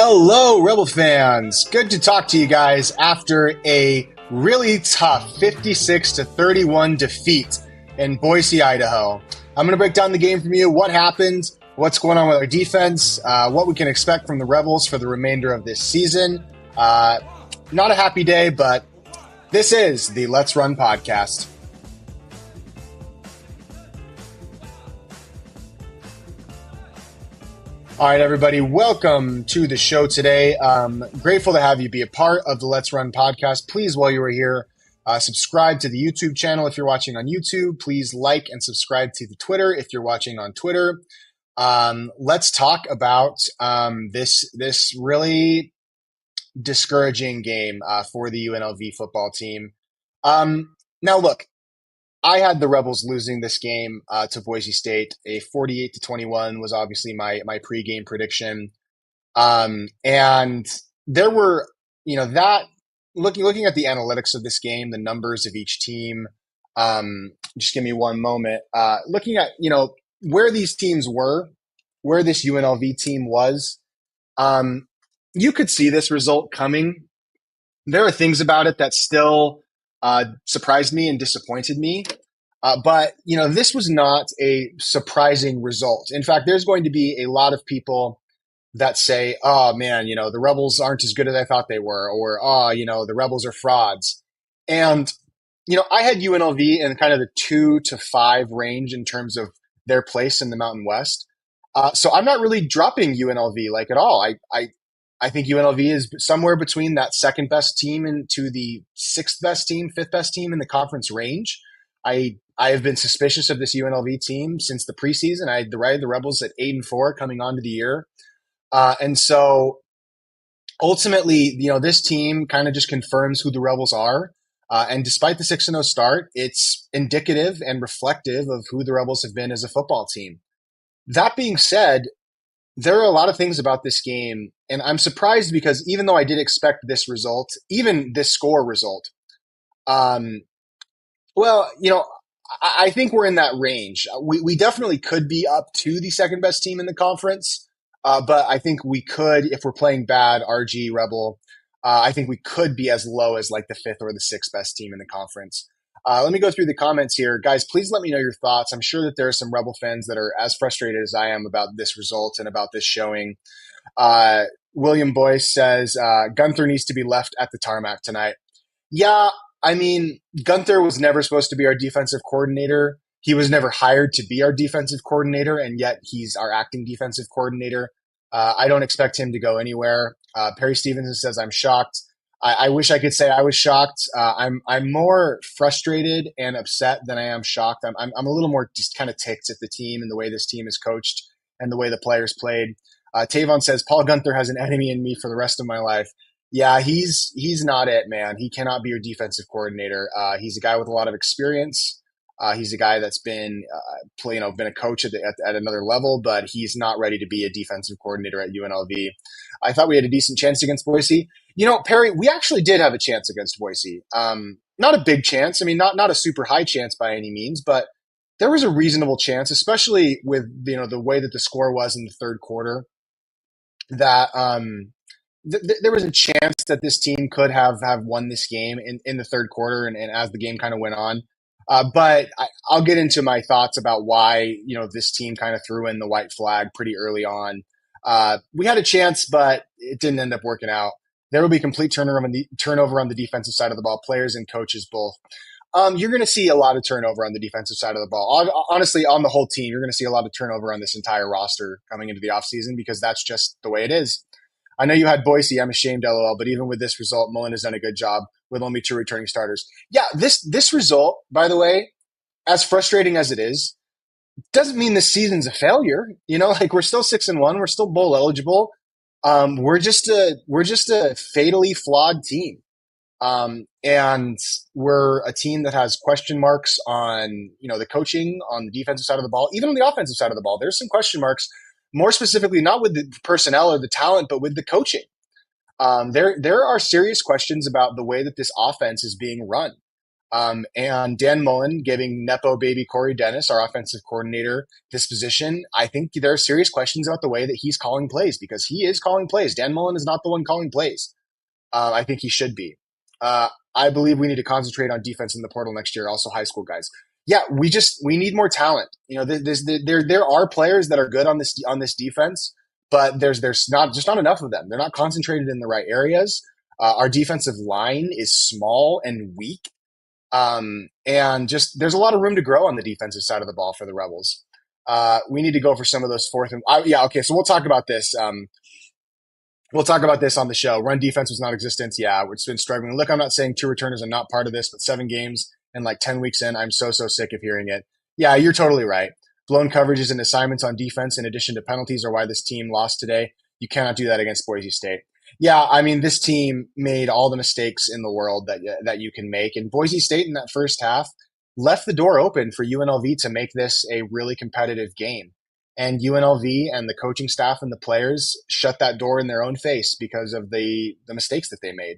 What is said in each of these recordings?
Hello, Rebel fans. Good to talk to you guys after a really tough 56-31 defeat in Boise, Idaho. I'm going to break down the game for you, what happened, what's going on with our defense, what we can expect from the Rebels for the remainder of this season. Not a happy day, but this is the Let's Run podcast. All right, everybody, welcome to the show today. Grateful to have you be a part of the Let's Run podcast. Please, while you are here, subscribe to the YouTube channel if you're watching on YouTube. Please like and subscribe to the Twitter if you're watching on Twitter. Let's talk about this really discouraging game for the UNLV football team. Now, look. I had the Rebels losing this game to Boise State. A 48-21 was obviously my pregame prediction. And there were, that looking at the analytics of this game, the numbers of each team. Just give me one moment. Looking at, where these teams were, where this UNLV team was, you could see this result coming. There are things about it that still surprised me and disappointed me. But this was not a surprising result. In fact, there's going to be a lot of people that say, oh, man, the Rebels aren't as good as I thought they were, or, oh, the Rebels are frauds. And, I had UNLV in kind of the 2 to 5 range in terms of their place in the Mountain West. So I'm not really dropping UNLV like at all. I think UNLV is somewhere between that second best team and to the sixth best team, fifth best team in the conference range. I have been suspicious of this UNLV team since the preseason. I had the Rebels at 8-4 coming onto the year. And so ultimately, this team kind of just confirms who the Rebels are. And despite the 6-0 start, it's indicative and reflective of who the Rebels have been as a football team. That being said, there are a lot of things about this game, and I'm surprised because even though I did expect this result, even this score result, I think we're in that range. We definitely could be up to the second best team in the conference, but I think we could, if we're playing bad, RG Rebel, I think we could be as low as like the fifth or the sixth best team in the conference. Let me go through the comments here. Guys, please let me know your thoughts. I'm sure that there are some Rebel fans that are as frustrated as I am about this result and about this showing. William Boyce says, Gunther needs to be left at the tarmac tonight. Yeah, I mean, Gunther was never supposed to be our defensive coordinator. He was never hired to be our defensive coordinator, and yet he's our acting defensive coordinator. I don't expect him to go anywhere. Perry Stevenson says, I'm shocked. I wish I could say I was shocked. I'm more frustrated and upset than I am shocked. I'm a little more just kind of ticked at the team and the way this team is coached and the way the players played. Tavon says, Paul Gunther has an enemy in me for the rest of my life. Yeah, he's not it, man. He cannot be your defensive coordinator. He's a guy with a lot of experience. He's a guy that's been been a coach at another level, but he's not ready to be a defensive coordinator at UNLV. I thought we had a decent chance against Boise. Perry, we actually did have a chance against Boise. Not a big chance. I mean, not a super high chance by any means, but there was a reasonable chance, especially with the way that the score was in the third quarter, that there was a chance that this team could have won this game in the third quarter and as the game kind of went on. But I'll get into my thoughts about why, this team kind of threw in the white flag pretty early on. We had a chance, but it didn't end up working out. There will be complete turnover on the defensive side of the ball, players and coaches both. You're going to see a lot of turnover on the defensive side of the ball. Honestly, on the whole team, you're going to see a lot of turnover on this entire roster coming into the offseason because that's just the way it is. I know you had Boise. I'm ashamed, LOL. But even with this result, Mullen has done a good job with only 2 returning starters. Yeah, this result, by the way, as frustrating as it is, doesn't mean this season's a failure. We're still 6-1. We're still bowl eligible. We're just a fatally flawed team. And we're a team that has question marks on, the coaching, on the defensive side of the ball, even on the offensive side of the ball. There's some question marks, more specifically, not with the personnel or the talent, but with the coaching. There are serious questions about the way that this offense is being run. And Dan Mullen giving Nepo baby Corey Dennis, our offensive coordinator, this position. I think there are serious questions about the way that he's calling plays because he is calling plays. Dan Mullen is not the one calling plays. I think he should be. I believe we need to concentrate on defense in the portal next year. Also, high school guys. Yeah, we need more talent. You know, there are players that are good on this defense, but there's not enough of them. They're not concentrated in the right areas. Our defensive line is small and weak, and just there's a lot of room to grow on the defensive side of the ball for the Rebels. We need to go for some of those fourth and yeah. Okay, so we'll talk about this. We'll talk about this on the show. Run defense was non-existent. Yeah, it's been struggling. Look, I'm not saying two returners are not part of this, but 7 games and like 10 weeks in, I'm so sick of hearing it. Yeah, you're totally right. Blown coverages and assignments on defense in addition to penalties are why this team lost today. You cannot do that against Boise State. Yeah, I mean, this team made all the mistakes in the world that you can make. And Boise State in that first half left the door open for UNLV to make this a really competitive game. And UNLV and the coaching staff and the players shut that door in their own face because of the mistakes that they made.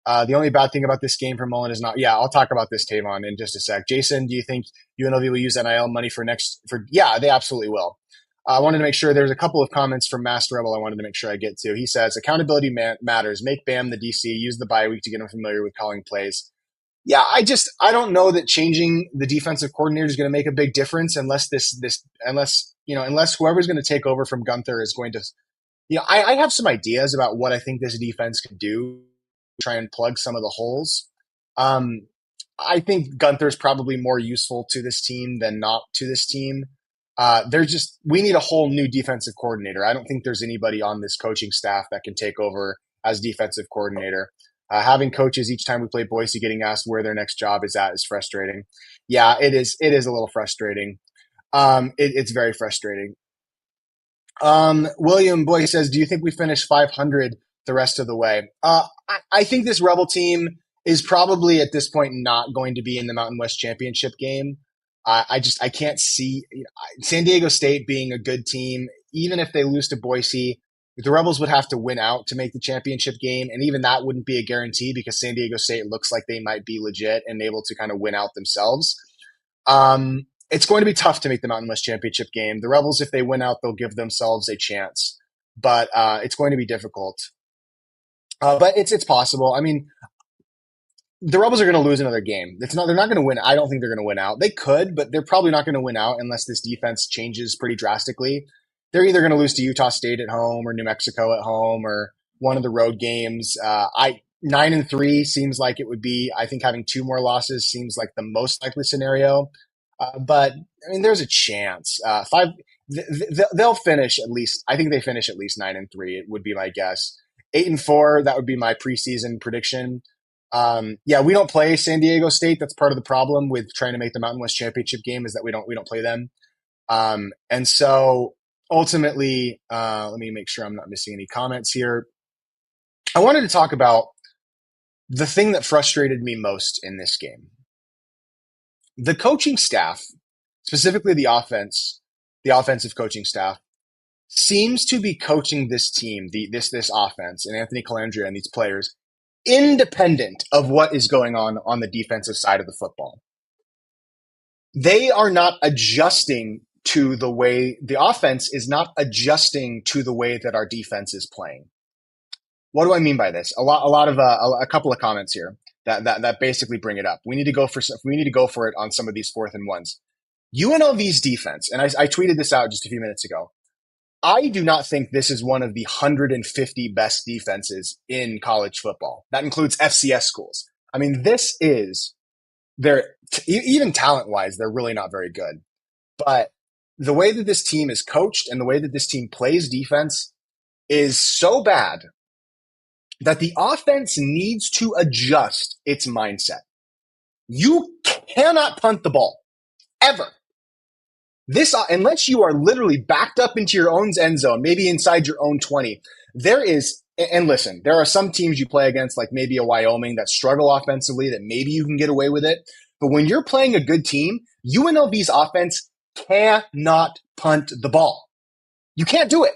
The only bad thing about this game for Mullen is not. Yeah, I'll talk about this, Tavon, in just a sec. Jason, do you think UNLV will use NIL money for next? For yeah, they absolutely will. I wanted to make sure there's a couple of comments from Master Rebel I wanted to make sure I get to. He says accountability matters. Make Bam the DC. Use the bye week to get him familiar with calling plays. Yeah, I don't know that changing the defensive coordinator is going to make a big difference unless whoever's going to take over from Gunther is going to, I have some ideas about what I think this defense could do, try and plug some of the holes. I think Gunther's probably more useful to this team than not to this team. We need a whole new defensive coordinator. I don't think there's anybody on this coaching staff that can take over as defensive coordinator. Having coaches each time we play Boise getting asked where their next job is at is frustrating. Yeah, it is. It is a little frustrating. It's very frustrating. William Boy says, do you think we finish 500 the rest of the way? I think this Rebel team is probably at this point not going to be in the Mountain West Championship game. I can't see San Diego State being a good team. Even if they lose to Boise, the Rebels would have to win out to make the championship game. And even that wouldn't be a guarantee because San Diego State looks like they might be legit and able to kind of win out themselves. It's going to be tough to make the Mountain West Championship game. The Rebels, if they win out, they'll give themselves a chance. But it's going to be difficult. But it's possible. I mean, the Rebels are going to lose another game. They're not going to win. I don't think they're going to win out. They could, but they're probably not going to win out unless this defense changes pretty drastically. They're either going to lose to Utah State at home or New Mexico at home or one of the road games. 9-3 seems like it would be. I think having 2 more losses seems like the most likely scenario. But I mean, there's a chance. They'll finish at least. I think they finish at least 9-3. It would be my guess. 8-4. That would be my preseason prediction. Yeah, we don't play San Diego State. That's part of the problem with trying to make the Mountain West Championship game is that we don't play them. And so ultimately, let me make sure I'm not missing any comments here. I wanted to talk about the thing that frustrated me most in this game. The coaching staff, specifically the offensive coaching staff, seems to be coaching this team, this offense, and Anthony Calandria and these players, independent of what is going on the defensive side of the football. They are not adjusting to the way the offense is not adjusting to the way that our defense is playing. What do I mean by this? A couple of comments here that basically bring it up. We need to go for it on some of these 4th and 1s. UNLV's defense, and I tweeted this out just a few minutes ago. I do not think this is one of the 150 best defenses in college football. That includes FCS schools. I mean, even talent-wise, they're really not very good. But the way that this team is coached and the way that this team plays defense is so bad that the offense needs to adjust its mindset. You cannot punt the ball, ever. Unless you are literally backed up into your own end zone, maybe inside your own 20, and listen, there are some teams you play against, like maybe a Wyoming that struggle offensively, that maybe you can get away with it. But when you're playing a good team, UNLV's offense cannot punt the ball. You can't do it.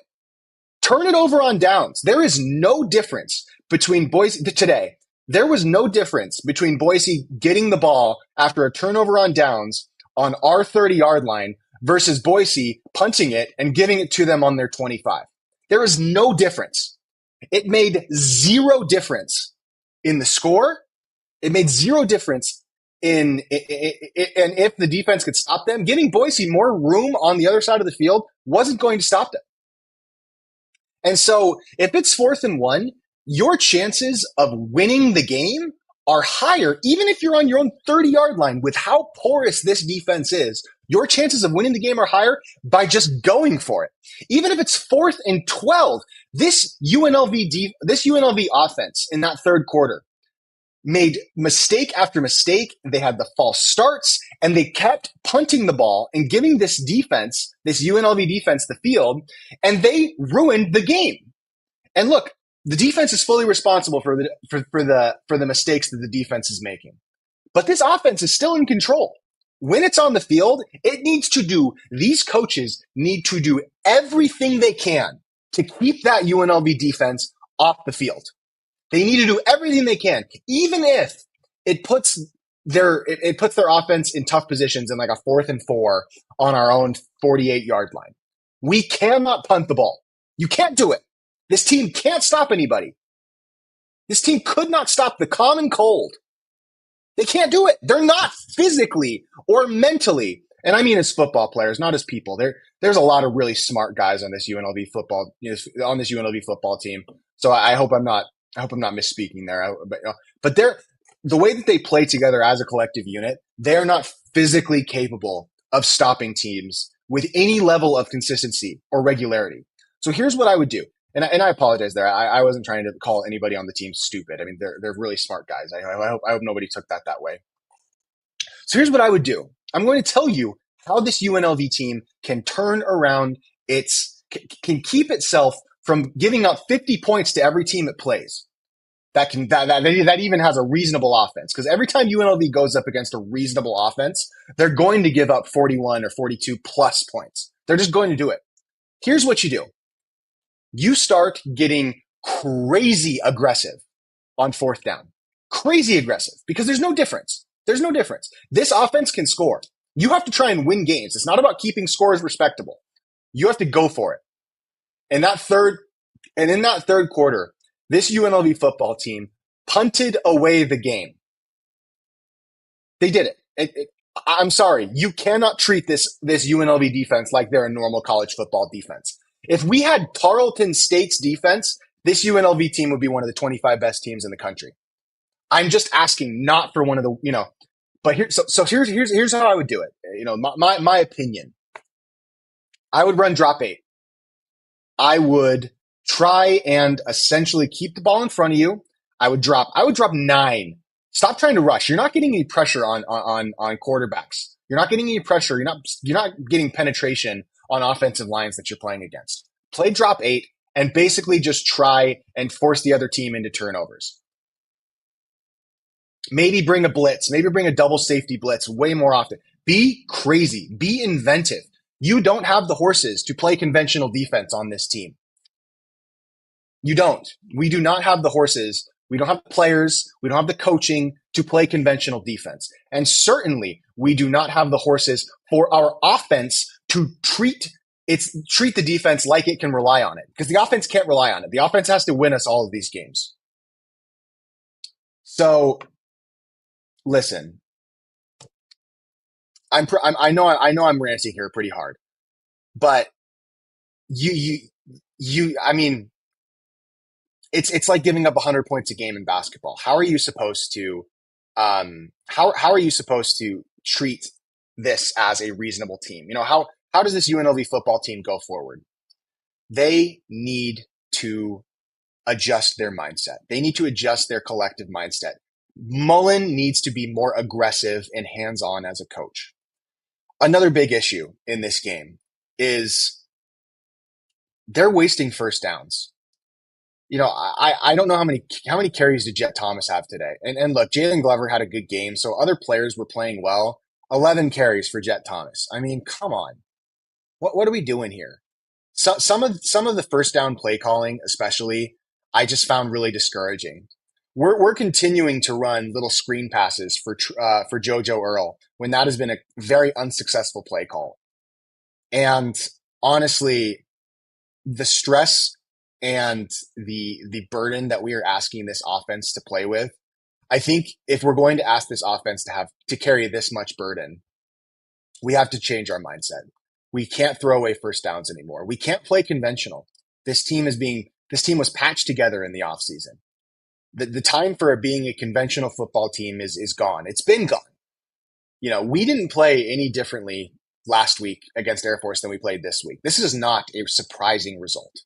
Turn it over on downs. There is no difference between Boise today. There was no difference between Boise getting the ball after a turnover on downs on our 30-yard line versus Boise punting it and giving it to them on their 25. There is no difference. It made zero difference in the score. It made zero difference and if the defense could stop them, giving Boise more room on the other side of the field wasn't going to stop them. And so if it's 4th and 1, your chances of winning the game are higher, even if you're on your own 30-yard line. With how porous this defense is, your chances of winning the game are higher by just going for it. Even if it's 4th and 12, this UNLV offense in that third quarter made mistake after mistake. They had the false starts, and they kept punting the ball and giving this defense, this UNLV defense, the field, and they ruined the game. And look, the defense is fully responsible for the mistakes that the defense is making. But this offense is still in control. When it's on the field, these coaches need to do everything they can to keep that UNLV defense off the field. They need to do everything they can, even if it puts their offense in tough positions in like a 4th and 4 on our own 48-yard line. We cannot punt the ball. You can't do it. This team can't stop anybody. This team could not stop the common cold. They can't do it. They're not physically or mentally, and I mean as football players, not as people. There's a lot of really smart guys on this UNLV football team. So I hope I'm not misspeaking there. But the way that they play together as a collective unit, they're not physically capable of stopping teams with any level of consistency or regularity. So here's what I would do. And I apologize there. I wasn't trying to call anybody on the team stupid. I mean, they're really smart guys. I hope nobody took that way. So here's what I would do. I'm going to tell you how this UNLV team can turn around can keep itself from giving up 50 points to every team it plays. That even has a reasonable offense. Because every time UNLV goes up against a reasonable offense, they're going to give up 41 or 42 plus points. They're just going to do it. Here's what you do. You start getting crazy aggressive on 4th down. Crazy aggressive, because there's no difference. There's no difference. This offense can score. You have to try and win games. It's not about keeping scores respectable. You have to go for it. In that third quarter, this UNLV football team punted away the game. They did it. I'm sorry. You cannot treat this UNLV defense like they're a normal college football defense. If we had Tarleton State's defense, this UNLV team would be one of the 25 best teams in the country. I'm just asking, not for one of the, but here's how I would do it. My opinion. I would run drop 8. I would try and essentially keep the ball in front of you. I would drop 9. Stop trying to rush. You're not getting any pressure on quarterbacks. You're not getting any pressure. You're not getting penetration on offensive lines that you're playing against. Play drop 8 and basically just try and force the other team into turnovers. Maybe bring a blitz. Maybe bring a double safety blitz way more often. Be crazy. Be inventive. You don't have the horses to play conventional defense on this team. You don't. We do not have the horses. We don't have the players. We don't have the coaching to play conventional defense. And certainly we do not have the horses for our offense to treat the defense like it can rely on it, because the offense can't rely on it. The offense has to win us all of these games. So listen, I know I'm ranting here pretty hard, but I mean, it's like giving up 100 points a game in basketball. How are you supposed to how are you supposed to treat this as a reasonable team? How does this UNLV football team go forward? They need to adjust their mindset. They need to adjust their collective mindset. Mullen needs to be more aggressive and hands-on as a coach. Another big issue in this game is they're wasting first downs. I don't know how many carries did Jet Thomas have today. And look, Jalen Glover had a good game, so other players were playing well. 11 carries for Jet Thomas. I mean, come on. What are we doing here? Some of the first down play calling, especially, I just found really discouraging. we're continuing to run little screen passes for JoJo Earl when that has been a very unsuccessful play call. And honestly, the stress and the burden that we are asking this offense to play with, I think if we're going to ask this offense to carry this much burden, we have to change our mindset. We can't throw away first downs anymore. We can't play conventional. This team was patched together in the offseason. The time for being a conventional football team is gone. It's been gone. We didn't play any differently last week against Air Force than we played this week. This is not a surprising result.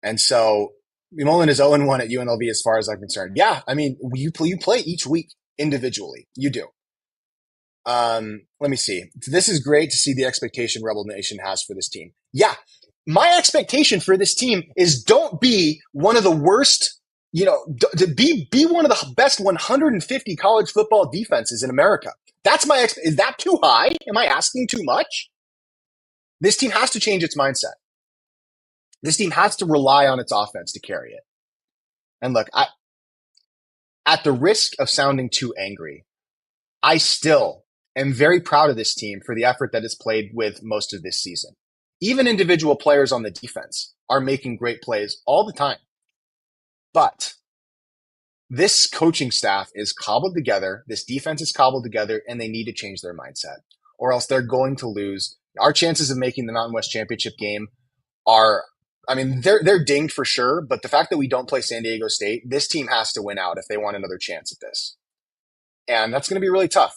And so Mullen is 0-1 at UNLV as far as I'm concerned. Yeah, I mean, you play each week individually. You do. Let me see. This is great to see the expectation Rebel Nation has for this team. Yeah, my expectation for this team is don't be one of the worst, to be one of the best 150 college football defenses in America. That's is that too high? Am I asking too much? This team has to change its mindset. This team has to rely on its offense to carry it. And look, at the risk of sounding too angry, I still am very proud of this team for the effort that it's played with most of this season. Even individual players on the defense are making great plays all the time. But this coaching staff is cobbled together, this defense is cobbled together, and they need to change their mindset, or else they're going to lose. Our chances of making the Mountain West Championship game they're dinged for sure, but the fact that we don't play San Diego State, this team has to win out if they want another chance at this. And that's going to be really tough.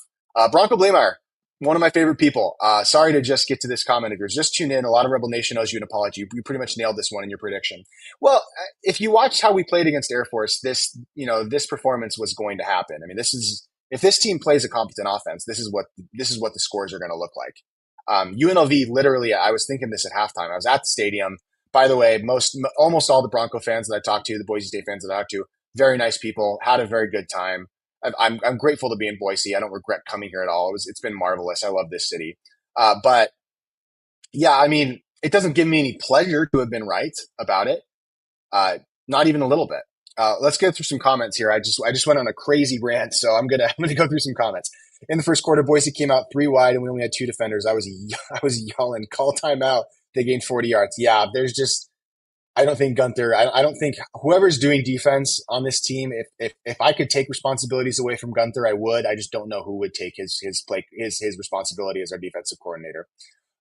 Bronco Blameyer, one of my favorite people. Sorry to just get to this comment. If you're just tuned in, a lot of Rebel Nation owes you an apology. You pretty much nailed this one in your prediction. Well, if you watched how we played against Air Force, this performance was going to happen. I mean, if this team plays a competent offense, this is what the scores are going to look like. UNLV, literally, I was thinking this at halftime. I was at the stadium. By the way, almost all the Bronco fans that I talked to, the Boise State fans that I talked to, very nice people, had a very good time. I'm grateful to be in Boise. I don't regret coming here at all. It's been marvelous. I love this city. But yeah, I mean, it doesn't give me any pleasure to have been right about it. Not even a little bit. Let's go through some comments here. I just went on a crazy rant, so I'm gonna go through some comments. In the first quarter, Boise came out 3 wide, and we only had 2 defenders. I was yelling, "Call timeout!" They gained 40 yards. Yeah, I don't think Gunther. I don't think whoever's doing defense on this team. If I could take responsibilities away from Gunther, I would. I just don't know who would take his responsibility as our defensive coordinator.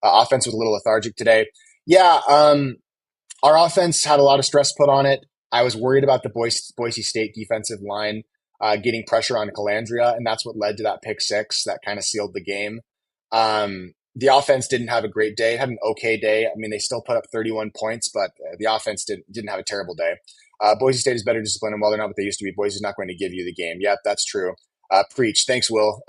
Offense was a little lethargic today. Yeah, our offense had a lot of stress put on it. I was worried about the Boise State defensive line getting pressure on Calandria, and that's what led to that pick 6 that kind of sealed the game. The offense didn't have a great day, had an okay day. I mean, they still put up 31 points, but the offense didn't have a terrible day. Boise State is better disciplined, and while they're not what they used to be, Boise's not going to give you the game. Yep, that's true. Preach. Thanks, Will.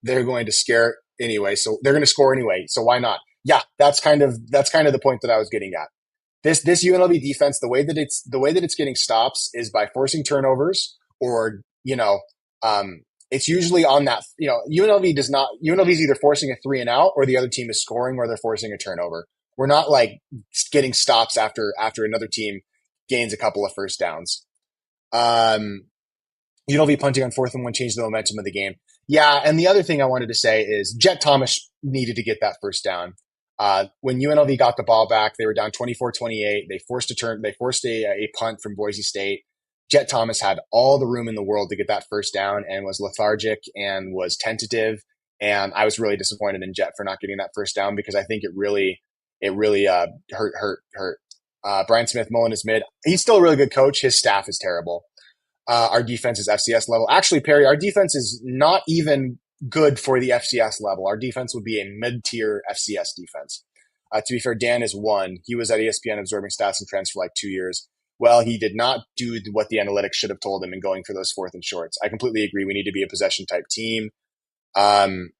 They're going to scare anyway, so they're going to score anyway, so why not? Yeah, that's kind of the point that I was getting at. This UNLV defense, the way that it's getting stops is by forcing turnovers, or it's usually on that. UNLV is either forcing a 3 and out, or the other team is scoring, or they're forcing a turnover. We're not like getting stops after another team gains a couple of first downs. UNLV punting on 4th and 1 changed the momentum of the game. Yeah, and the other thing I wanted to say is Jet Thomas needed to get that first down. When UNLV got the ball back, they were down 24-28. They forced a punt from Boise State. Jet Thomas had all the room in the world to get that first down and was lethargic and was tentative. And I was really disappointed in Jet for not getting that first down, because I think it really hurt. Brian Smith, Mullen is mid. He's still a really good coach. His staff is terrible. Our defense is FCS level. Actually, Perry, our defense is not even good for the FCS level. Our defense would be a mid-tier FCS defense. To be fair, Dan is 1. He was at ESPN absorbing stats and trends for like 2 years. Well, he did not do what the analytics should have told him in going for those 4th and shorts. I completely agree. We need to be a possession type team. Going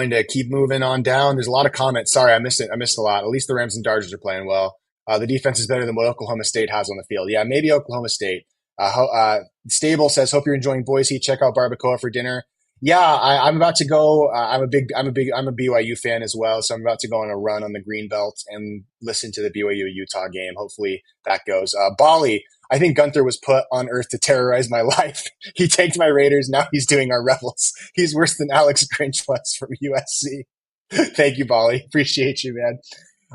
to keep moving on down. There's a lot of comments. Sorry, I missed it. I missed a lot. At least the Rams and Dodgers are playing well. The defense is better than what Oklahoma State has on the field. Yeah, maybe Oklahoma State. Stable says, hope you're enjoying Boise. Check out Barbacoa for dinner. Yeah, I'm about to go. I'm a BYU fan as well, so I'm about to go on a run on the Green Belt and listen to the BYU Utah game. Hopefully that goes. Bali, I think Gunther was put on Earth to terrorize my life. He tanked my Raiders. Now he's doing our Rebels. He's worse than Alex Grinch was from USC. Thank you, Bolly. Appreciate you, man.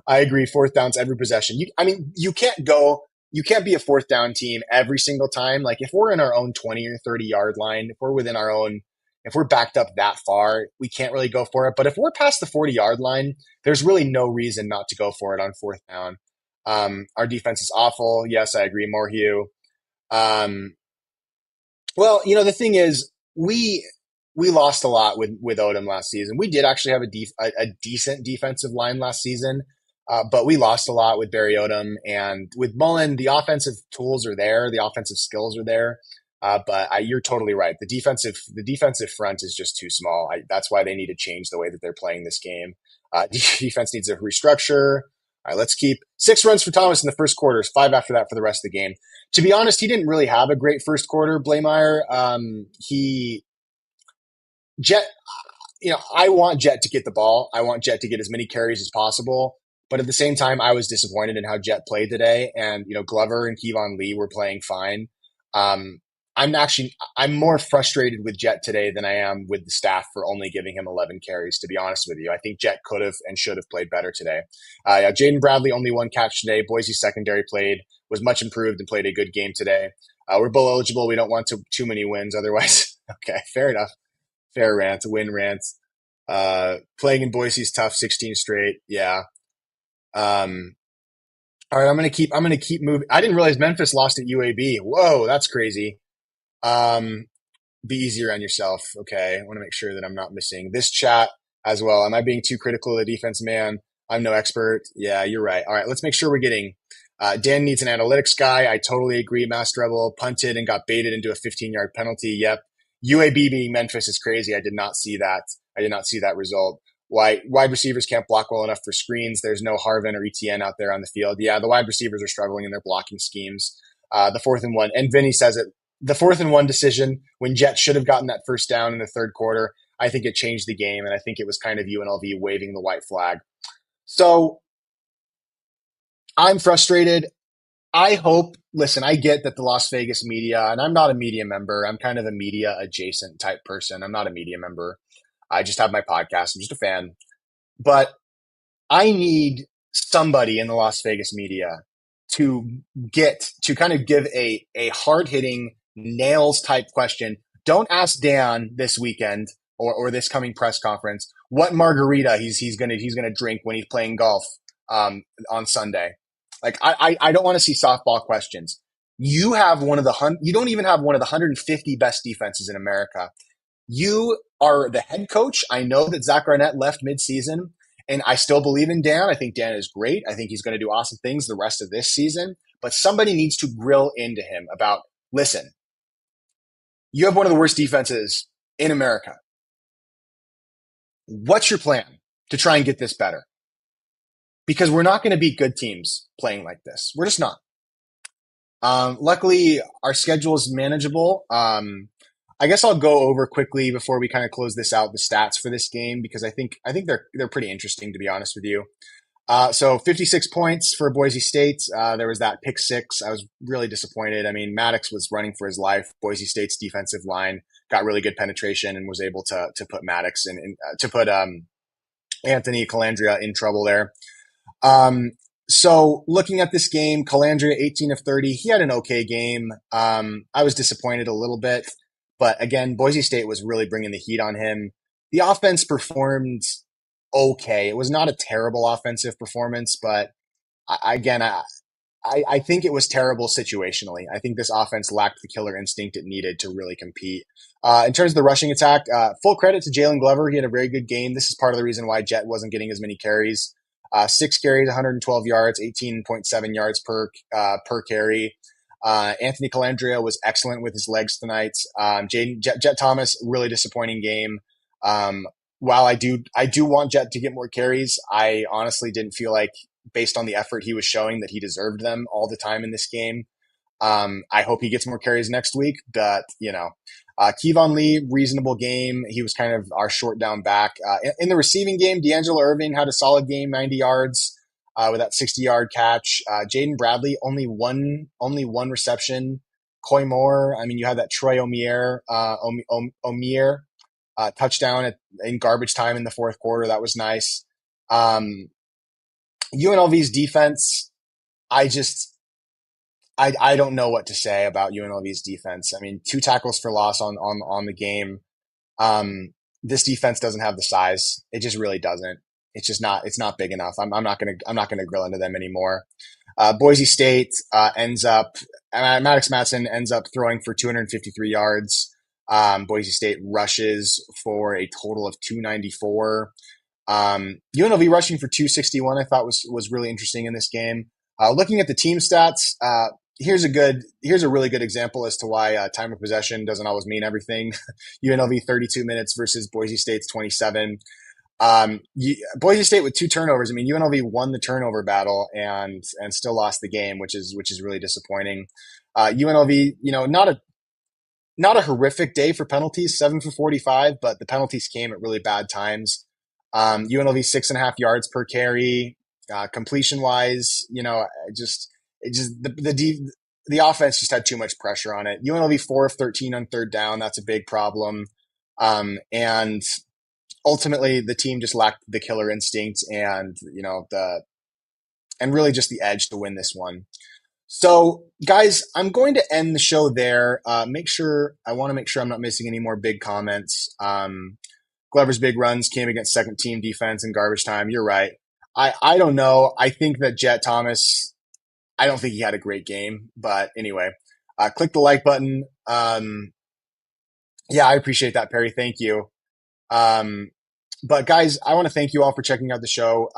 I agree. Fourth down's every possession. I mean, you can't be a fourth down team every single time. Like if we're in our own 20 or 30 yard line, if we're within our own, if we're backed up that far, we can't really go for it. But if we're past the 40 yard line, there's really no reason not to go for it on fourth down. Our defense is awful. Yes, I agree. More Hugh. Um, well, the thing is, we lost a lot with Odom last season. We did actually have a decent defensive line last season, but we lost a lot with Barry Odom and with Mullen. The offensive tools are there, the offensive skills are there, but you're totally right. The defensive front is just too small. That's why they need to change the way that they're playing this game. Defense needs a restructure. All right, let's keep 6 runs for Thomas in the first quarter, 5 after that for the rest of the game. To be honest, he didn't really have a great first quarter, Blameyer. He Jet, I want Jet to get the ball. I want Jet to get as many carries as possible. But at the same time, I was disappointed in how Jet played today. And, Glover and Kevon Lee were playing fine. Um, I'm more frustrated with Jet today than I am with the staff for only giving him 11 carries, to be honest with you. I think Jet could have and should have played better today. Yeah, Jaden Bradley, only one catch today. Boise secondary was much improved and played a good game today. We're bowl eligible. We don't want too many wins. Otherwise, okay, fair enough. Fair rant, win rant. Playing in Boise is tough, 16 straight. Yeah. Um, all right, I'm gonna keep moving. I didn't realize Memphis lost at UAB. Whoa, that's crazy. Um, be easier on yourself. Okay. I want to make sure that I'm not missing this chat as well. Am I being too critical of the defense, man? I'm no expert. Yeah, you're right. All right, let's make sure we're getting. Dan needs an analytics guy. I totally agree. Mass Rebel punted and got baited into a 15-yard penalty. Yep. UAB beating Memphis is crazy. I did not see that. I did not see that result. Wide receivers can't block well enough for screens. There's no Harvin or ETN out there on the field. Yeah, the wide receivers are struggling in their blocking schemes. The 4th and 1, and Vinny says it. The 4th and 1 decision when Jets should have gotten that first down in the third quarter. I think it changed the game, and I think it was kind of UNLV waving the white flag. So I'm frustrated. Listen, I get that the Las Vegas media, and I'm not a media member. I'm kind of a media adjacent type person. I'm not a media member. I just have my podcast. I'm just a fan. But I need somebody in the Las Vegas media to kind of give a hard hitting nails type question. Don't ask Dan this weekend or this coming press conference what margarita he's gonna drink when he's playing golf on Sunday. Like I don't want to see softball questions. You don't even have one of the 150 best defenses in America. You are the head coach. I know that Zach Arnett left midseason, and I still believe in Dan. I think Dan is great. I think he's going to do awesome things the rest of this season. But somebody needs to grill into him about, listen, you have one of the worst defenses in America. What's your plan to try and get this better? Because we're not going to beat good teams playing like this. We're just not. Luckily, our schedule is manageable. I guess I'll go over quickly before we kind of close this out the stats for this game because I think they're pretty interesting, to be honest with you. So 56 points for Boise State. There was that pick six. I was really disappointed. I mean, Maddox was running for his life. Boise State's defensive line got really good penetration and was able to put Maddox to put Anthony Calandria in trouble there. So looking at this game, Calandria 18 of 30. He had an okay game. I was disappointed a little bit, but again, Boise State was really bringing the heat on him. The offense performed okay. It was not a terrible offensive performance, but I think it was terrible situationally. I think this offense lacked the killer instinct it needed to really compete. In terms of the rushing attack, full credit to Jalen Glover. He had a very good game. This is part of the reason why Jet wasn't getting as many carries. 6 carries, 112 yards, 18.7 yards per carry. Anthony Calandria was excellent with his legs tonight. Jet Thomas, really disappointing game. While I do want Jet to get more carries, I honestly didn't feel like, based on the effort he was showing, that he deserved them all the time in this game. I hope he gets more carries next week, but Kevon Lee, reasonable game. He was kind of our short down back. In the receiving game, D'Angelo Irving had a solid game, 90 yards. with that 60-yard catch. Jaden Bradley only one reception. Coy Moore, I mean, you had that Troy Omier touchdown in garbage time in the fourth quarter. That was nice. Um, UNLV's defense, I just I don't know what to say about UNLV's defense. I mean, two tackles for loss on the game. This defense doesn't have the size. It just really doesn't. It's just not. It's not big enough. I'm not gonna grill into them anymore. Boise State ends up. Maddox Matson ends up throwing for 253 yards. Boise State rushes for a total of 294. UNLV rushing for 261, I thought was really interesting in this game. Looking at the team stats, here's a really good example as to why time of possession doesn't always mean everything. UNLV 32 minutes versus Boise State's 27. Boise State with two turnovers. I mean, UNLV won the turnover battle and still lost the game, which is really disappointing. UNLV, not a horrific day for penalties, 7 for 45, but the penalties came at really bad times. UNLV 6.5 yards per carry. Completion wise, the offense just had too much pressure on it. UNLV 4 of 13 on third down. That's a big problem. And ultimately, the team just lacked the killer instinct and really just the edge to win this one. So, guys, I'm going to end the show there. I want to make sure I'm not missing any more big comments. Glover's big runs came against second team defense in garbage time. You're right. I don't know. I think that Jet Thomas, I don't think he had a great game. But anyway, click the like button. Yeah, I appreciate that, Perry. Thank you. But guys, I want to thank you all for checking out the show.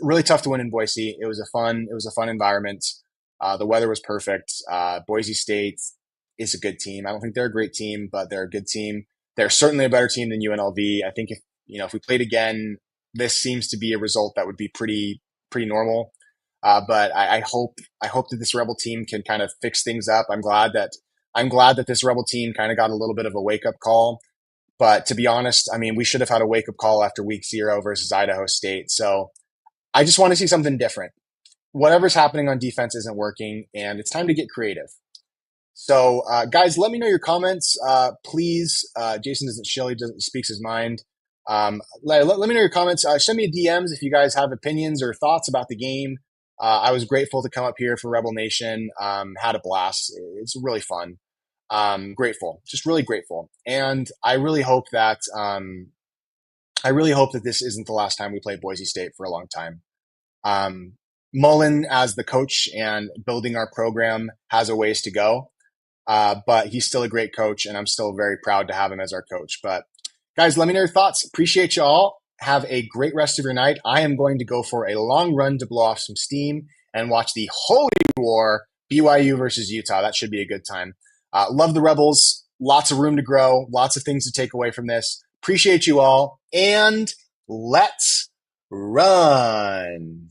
Really tough to win in Boise. It was a fun environment. The weather was perfect. Boise State is a good team. I don't think they're a great team, but they're a good team. They're certainly a better team than UNLV. I think if we played again, this seems to be a result that would be pretty normal. But I hope that this Rebel team can kind of fix things up. I'm glad that this Rebel team kind of got a little bit of a wake up call. But to be honest, I mean, we should have had a wake up call after week 0 versus Idaho State. So I just want to see something different. Whatever's happening on defense isn't working, and it's time to get creative. So, guys, let me know your comments. Please, Jason doesn't chill. He speaks his mind. Let me know your comments. Send me DMs if you guys have opinions or thoughts about the game. I was grateful to come up here for Rebel Nation. Had a blast. It's really fun. Grateful, just really grateful. And I really hope that this isn't the last time we play Boise State for a long time. Mullen as the coach and building our program has a ways to go. But he's still a great coach, and I'm still very proud to have him as our coach. But guys, let me know your thoughts. Appreciate you all. Have a great rest of your night. I am going to go for a long run to blow off some steam and watch the Holy War, BYU versus Utah. That should be a good time. Love the Rebels. Lots of room to grow. Lots of things to take away from this. Appreciate you all. And let's run.